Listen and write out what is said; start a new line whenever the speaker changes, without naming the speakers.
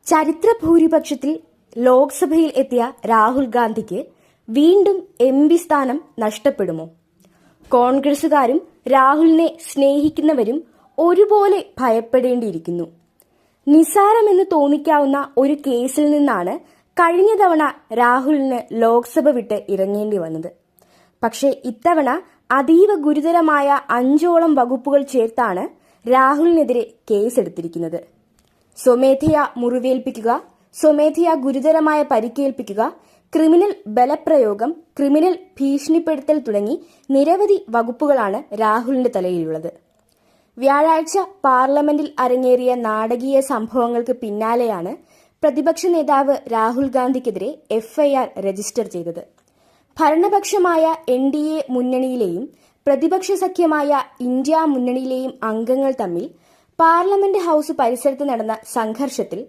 ചരിത്ര ഭൂരിപക്ഷത്തിൽ ലോക്സഭയിൽ എത്തിയ രാഹുൽ ഗാന്ധിക്ക് വീണ്ടും എംപി സ്ഥാനം നഷ്ടപ്പെടുമോ? കോൺഗ്രസുകാരും രാഹുലിനെ സ്നേഹിക്കുന്നവരും ഒരുപോലെ ഭയപ്പെടേണ്ടിയിരിക്കുന്നു. നിസാരമെന്ന് തോന്നിക്കാവുന്ന ഒരു കേസിൽ നിന്നാണ് കഴിഞ്ഞ തവണ രാഹുലിന് ലോക്സഭ വിട്ട് ഇറങ്ങേണ്ടി വന്നത്. പക്ഷേ ഇത്തവണ അതീവ ഗുരുതരമായ 5ഓളം വകുപ്പുകൾ ചേർത്താണ് രാഹുലിനെതിരെ കേസെടുത്തിരിക്കുന്നത്. സ്വമേധയാ മുറിവേൽപ്പിക്കുക, സ്വമേധയാ ഗുരുതരമായ പരിക്കേൽപ്പിക്കുക, ക്രിമിനൽ ബലപ്രയോഗം, ക്രിമിനൽ ഭീഷണിപ്പെടുത്തൽ തുടങ്ങി നിരവധി വകുപ്പുകളാണ് രാഹുലിന്റെ തലയിലുള്ളത്. വ്യാഴാഴ്ച പാർലമെന്റിൽ അരങ്ങേറിയ നാടകീയ സംഭവങ്ങൾക്ക് പിന്നാലെയാണ് പ്രതിപക്ഷ നേതാവ് രാഹുൽ ഗാന്ധിക്കെതിരെ എഫ്ഐആർ രജിസ്റ്റർ ചെയ്തത്. ഭരണപക്ഷമായ NDA മുന്നണിയിലെയും പ്രതിപക്ഷ സഖ്യമായ ഇന്ത്യ മുന്നണിയിലെയും അംഗങ്ങൾ തമ്മിൽ പാർലമെന്റ് ഹൌസ് പരിസരത്ത് നടന്ന സംഘർഷത്തിൽ